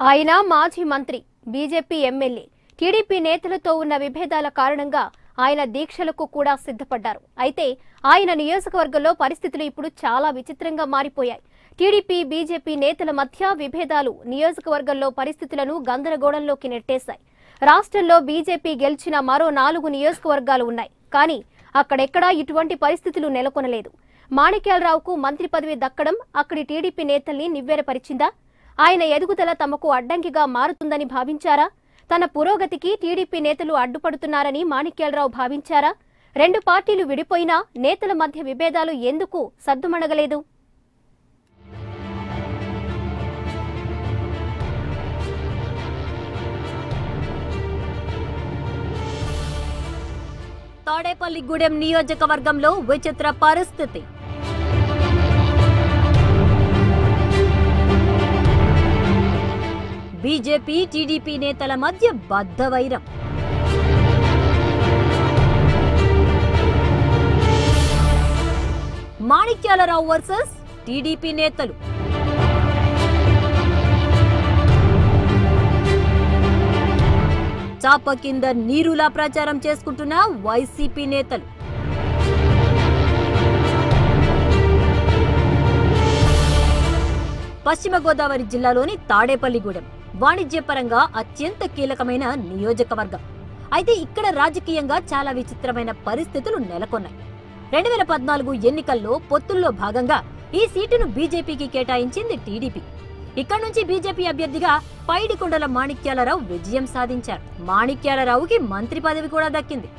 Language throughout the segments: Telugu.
ఆయన మాజీ మంత్రి, బీజేపీ ఎమ్మెల్యే, టీడీపీ నేతలతో ఉన్న విభేదాల కారణంగా ఆయన దీక్షలకు కూడా సిద్ధపడ్డారు. అయితే ఆయన నియోజకవర్గంలో పరిస్థితులు ఇప్పుడు చాలా విచిత్రంగా మారిపోయాయి. టీడీపీ, బీజేపీ నేతల మధ్య విభేదాలు నియోజకవర్గంలో పరిస్థితులను గందరగోళంలోకి నెట్టేశాయి. రాష్ట్రంలో బీజేపీ గెలిచిన మరో 4 నియోజకవర్గాలు ఉన్నాయి. కానీ అక్కడెక్కడా ఇటువంటి పరిస్థితులు నెలకొనలేదు. మాణిక్యాలరావుకు మంత్రి పదవి దక్కడం అక్కడి టీడీపీ నేతల్ని నివ్వెరపరిచిందా? ఆయన ఎదుగుదల తమకు అడ్డంకిగా మారుతుందని భావించారా? తన పురోగతికి టీడీపీ నేతలు అడ్డుపడుతున్నారని మాణిక్యాలరావు భావించారా? 2 పార్టీలు విడిపోయినా నేతల మధ్య విభేదాలు ఎందుకు సద్దుమణగలేదు? తాడేపల్లిగూడెం నియోజకవర్గంలో విచిత్ర పరిస్థితి. బీజేపీ, టీడీపీ నేతల మధ్య బద్ధవైరం. మాణిక్యాలరావు వర్సెస్ టీడీపీ నేతలు. చాప కింద నీరులా ప్రచారం చేసుకుంటున్న వైసీపీ నేతలు. పశ్చిమ గోదావరి జిల్లాలోని తాడేపల్లిగూడెం వాణిజ్యపరంగా అత్యంత కీలకమైన నియోజకవర్గం. అయితే ఇక్కడ రాజకీయంగా చాలా విచిత్రమైన పరిస్థితులు నెలకొన్నాయి. 2014 ఎన్నికల్లో పొత్తుల్లో భాగంగా ఈ సీటును బీజేపీకి కేటాయించింది టీడీపీ. ఇక్కడ నుంచి బీజేపీ అభ్యర్థిగా పైడికొండల మాణిక్యాలరావు విజయం సాధించారు. మాణిక్యాలరావుకి మంత్రి పదవి కూడా దక్కింది.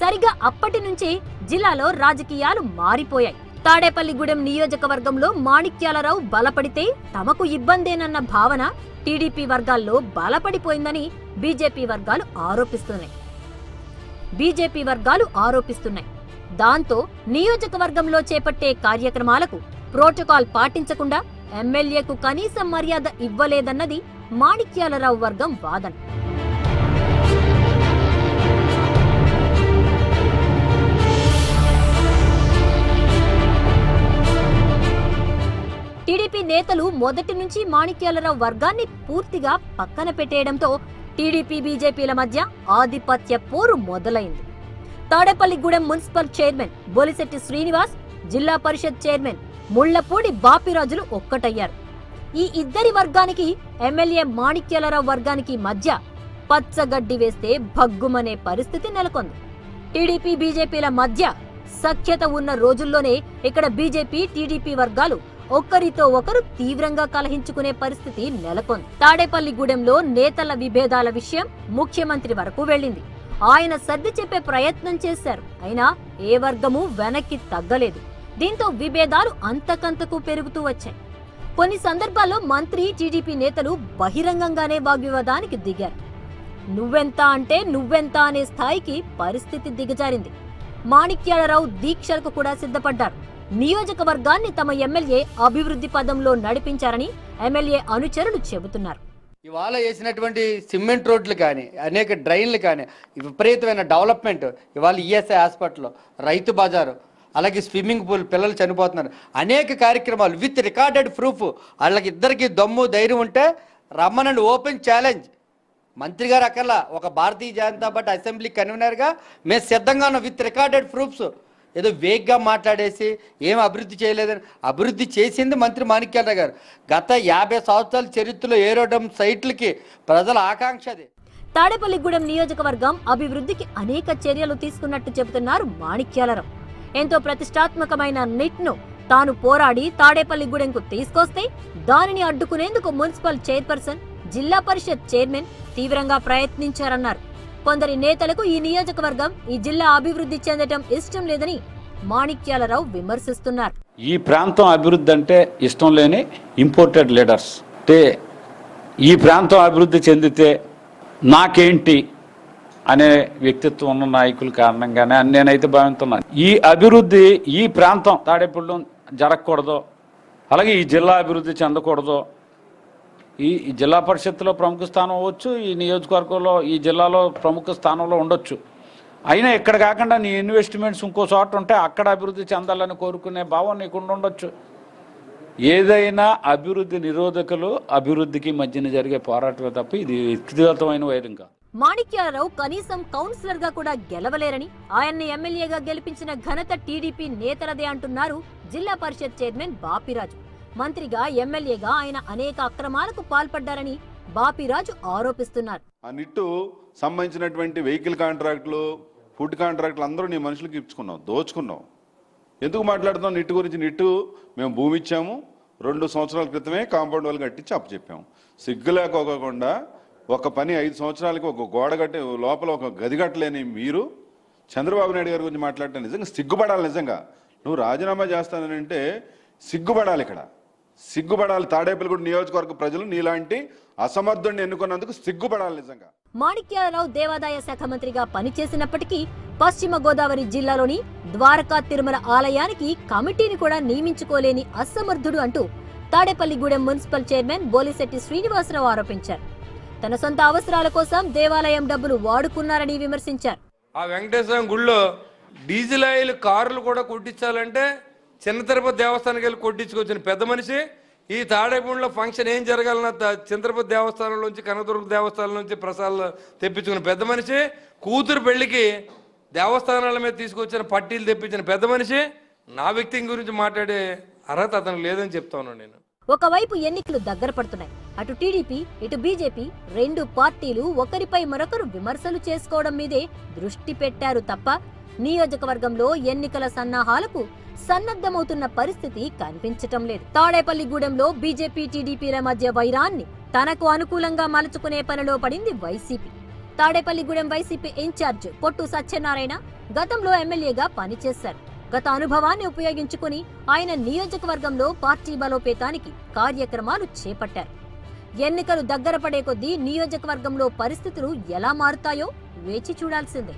సరిగ్గా అప్పటి నుంచి జిల్లాలో రాజకీయాలు మారిపోయాయి. తాడేపల్లిగూడెం నియోజకవర్గంలో మాణిక్యాలరావు బలపడితే తమకు ఇబ్బందేనన్న భావన టీడీపీ వర్గాల్లో బలపడిపోయిందని బీజేపీ వర్గాలు ఆరోపిస్తున్నాయి. దాంతో నియోజకవర్గంలో చేపట్టే కార్యక్రమాలకు ప్రోటోకాల్ పాటించకుండా ఎమ్మెల్యేకు కనీస మర్యాద ఇవ్వలేదన్నది మాణిక్యాలరావు వర్గం వాదన. టీడీపీ నేతలు మొదటి నుంచి మాణిక్యాలరావు వర్గాన్ని పూర్తిగా పక్కన పెట్టేయడంతో టీడీపీ, బీజేపీల మధ్య ఆధిపత్య పోరు మొదలైంది. తాడేపల్లిగూడెం మున్సిపల్ చైర్మన్ బొలిశెట్టి శ్రీనివాస్, జిల్లా పరిషత్ చైర్మన్ ముళ్లపూడి బాపిరాజులు ఒక్కటయ్యారు. ఈ ఇద్దరి వర్గానికి, ఎమ్మెల్యే మాణిక్యాలరావు వర్గానికి మధ్య పచ్చగడ్డి వేస్తే భగ్గుమనే పరిస్థితి నెలకొంది. టీడీపీ, బీజేపీల మధ్య సఖ్యత ఉన్న రోజుల్లోనే ఇక్కడ బీజేపీ, టీడీపీ వర్గాలు ఒక్కరితో ఒకరు తీవ్రంగా కలహించుకునే పరిస్థితి నెలకొంది. తాడేపల్లిగూడెంలో నేతల విభేదాల విషయం ముఖ్యమంత్రి వరకు వెళ్లింది. ఆయన సర్ది చెప్పే ప్రయత్నం చేశారు. అయినా ఏ వర్గము వెనక్కి తగ్గలేదు. దీంతో విభేదాలు అంతకంతకు పెరుగుతూ వచ్చాయి. కొన్ని సందర్భాల్లో మంత్రి, టీడీపీ నేతలు బహిరంగంగానే వాగ్వివాదానికి దిగారు. నువ్వెంత అంటే నువ్వెంత అనే స్థాయికి పరిస్థితి దిగజారింది. మాణిక్యాలరావు దీక్షలకు కూడా సిద్ధపడ్డారు. నియోజకవర్గాన్ని తమ ఎమ్మెల్యే అభివృద్ధి పదంలో నడిపించారని ఎమ్మెల్యే అనుచరులు చెబుతున్నారు. ఇవాళ వేసినటువంటి సిమెంట్ రోడ్లు కానీ, అనేక డ్రైన్లు కానీ, విపరీతమైన డెవలప్మెంట్, ఇవాళ ఈఎస్ఐ హాస్పిటల్, రైతు బజారు, అలాగే స్విమ్మింగ్ పూల్, పిల్లలు చనిపోతున్నారు, అనేక కార్యక్రమాలు విత్ రికార్డెడ్ ప్రూఫ్. వాళ్ళకి ఇద్దరికి దమ్ము ధైర్యం ఉంటే రమ్మనండి, ఓపెన్ ఛాలెంజ్. మంత్రి గారు అక్కర్లా, ఒక భారతీయ జనతా పార్టీ అసెంబ్లీ కన్వీనర్గా మేము సిద్ధంగా ఉన్నాం విత్ రికార్డెడ్ ప్రూఫ్స్. ఏదో వేగ్గా మాట్లాడేసి ఏం అభివృద్ధి చేయలేదని, అభివృద్ధి చేసింది మంత్రి మాణిక్యాలరావు గారు. గత 50 సంవత్సరాల చరిత్రలో ఏరోడమ్ సైట్లకి ప్రజల ఆకాంక్ష అది. తాడేపల్లిగూడెం నియోజకవర్గం అభివృద్ధికి అనేక చర్యలు తీసుకున్నట్టు చెబుతున్నారు మాణిక్యాలరావు. ఎంతో ప్రతిష్టాత్మకమైన నిట్ను తాను పోరాడి తాడేపల్లిగూడెంకు తీసుకొస్తే దానిని అడ్డుకునేందుకు మున్సిపల్ చైర్పర్సన్, జిల్లా పరిషత్ చైర్మన్ తీవ్రంగా ప్రయత్నించారన్నారు. కొందరి నేతలకు ఈ నియోజకవర్గం, ఈ జిల్లా అభివృద్ధి చెందటం ఇష్టం లేదని మాణిక్యాలరావు విమర్శిస్తున్నారు. ఈ ప్రాంతం అభివృద్ధి అంటే ఇష్టం లేని ఇంపోర్టెడ్ లీడర్స్, అంటే ఈ ప్రాంతం అభివృద్ధి చెందితే నాకేంటి అనే వ్యక్తిత్వం ఉన్న నాయకుల కారణంగానే నేనైతే భావిస్తున్నాను. ఈ అభివృద్ధి ఈ ప్రాంతం తాడేపల్లి జరగకూడదు, అలాగే ఈ జిల్లా అభివృద్ధి చెందకూడదు. ఈ జిల్లా పరిషత్తులో ప్రముఖ స్థానం అవ్వచ్చు, ఈ నియోజకవర్గంలో, ఈ జిల్లాలో ప్రముఖ స్థానంలో ఉండొచ్చు. అయినా ఇక్కడ కాకుండా నీ ఇన్వెస్ట్మెంట్స్ ఇంకో చోట ఉంటే అక్కడ అభివృద్ధి చెందాలని కోరుకునే భావం నీకు ఉండొచ్చు. ఏదైనా అభివృద్ధి నిరోధకులు అభివృద్ధికి మధ్యన జరిగే పోరాటమే తప్ప ఇది వ్యక్తిగతమైన వైరం కాదు. మాణిక్యాలరావు కనీసం కౌన్సిలర్ గా కూడా గెలవలేరని, ఆయన్ని ఎమ్మెల్యేగా గెలిపించిన ఘనత టీడీపీ నేతలదే అంటున్నారు జిల్లా పరిషత్ చైర్మన్ బాపిరాజు. మంత్రిగా ఎమ్మెల్యేగా ఆయన అనేక అక్రమాలకు పాల్పడ్డారని బాపిరాజు ఆరోపిస్తున్నారు. ఆ నిట్టు సంబంధించినటువంటి వెహికల్ కాంట్రాక్టులు, ఫుడ్ కాంట్రాక్టులు అందరూ నీ మనుషులకు ఇచ్చుకున్నావు, దోచుకున్నావు. ఎందుకు మాట్లాడుతున్నాం నిట్టు గురించి? నిట్టు మేము భూమి ఇచ్చాము, 2 సంవత్సరాల క్రితమే కాంపౌండ్ వాళ్ళు కట్టించి అప్పచెప్పాము. సిగ్గు లేకోకుండా ఒక పని 5 సంవత్సరాలకి ఒక గోడ కట్టి లోపల ఒక గది కట్టలేని మీరు చంద్రబాబు నాయుడు గారి గురించి మాట్లాడటం నిజంగా సిగ్గుపడాలి. నిజంగా నువ్వు రాజీనామా చేస్తానంటే సిగ్గుపడాలి. ఇక్కడ సిగ్గుపడాలి. తాడేపల్లిగూడెం నియోజకవర్గ ప్రజలు నీలాంటి అసమర్థుడిని ఎన్నుకున్నందుకు సిగ్గుపడాలి నిజంగా. మాణిక్యాలరావు దేవాదాయ శాఖ మంత్రిగా పనిచేసినప్పటికీ పశ్చిమ గోదావరి జిల్లాలోని ద్వారకా తిరుమల ఆలయానికి కమిటీని కూడా నియమించుకోలేని అసమర్థుడు అంటూ తాడేపల్లిగూడెం మున్సిపల్ చైర్మన్ బోలిశెట్టి శ్రీనివాసరావు ఆరోపించారు. తన సొంత అవసరాల కోసం దేవాలయం డబ్బులు వాడుకున్నారని విమర్శించారు. ఆ వెంకటేశ్వర గుళ్ళో డీజిల్ ఆయిల్ కార్లు కూడా కొట్టించాలంటే చిన్న తిరుపతి దేవస్థానానికి వెళ్ళి కొట్టించుకొచ్చిన పెద్ద మనిషి ఈ తాడేపూడిలో ఫంక్షన్ ఏం జరగాలన్న తిరుపతి దేవస్థానం నుంచి, కనకదుర్గ దేవస్థానం నుంచి ప్రసాదాలు తెప్పించుకున్న పెద్ద మనిషి, కూతురు పెళ్లికి దేవస్థానాల మీద తీసుకొచ్చిన పట్టీలు తెప్పించిన పెద్ద మనిషి నా వ్యక్తి గురించి మాట్లాడే అర్హత అతనికి లేదని చెప్తా ఉన్నాను నేను. ఒకవైపు ఎన్నికలు దగ్గర పడుతున్నాయి. అటు టీడీపీ ఇటు బీజేపీ 2 పార్టీలు ఒకరిపై మరొకరు విమర్శలు చేసుకోవడం మీదే దృష్టి పెట్టారు తప్ప నియోజకవర్గంలో ఎన్నికల సన్నాహాలకు సన్నద్ధమవుతున్న పరిస్థితి కనిపించటం లేదు. తాడేపల్లిగూడెంలో బీజేపీ టీడీపీల మధ్య వైరాన్ని తనకు అనుకూలంగా మలుచుకునే పనిలో పడింది వైసీపీ. తాడేపల్లిగూడెం వైసీపీ ఇన్ఛార్జ్ పొట్టు సత్యనారాయణ గతంలో ఎమ్మెల్యేగా పనిచేశారు. గత అనుభవాన్ని ఉపయోగించుకుని ఆయన నియోజకవర్గంలో పార్టీ బలోపేతానికి కార్యక్రమాలు చేపట్టారు. ఎన్నికలు దగ్గర పడే కొద్దీ నియోజకవర్గంలో పరిస్థితులు ఎలా మారుతాయో వేచి చూడాల్సిందే.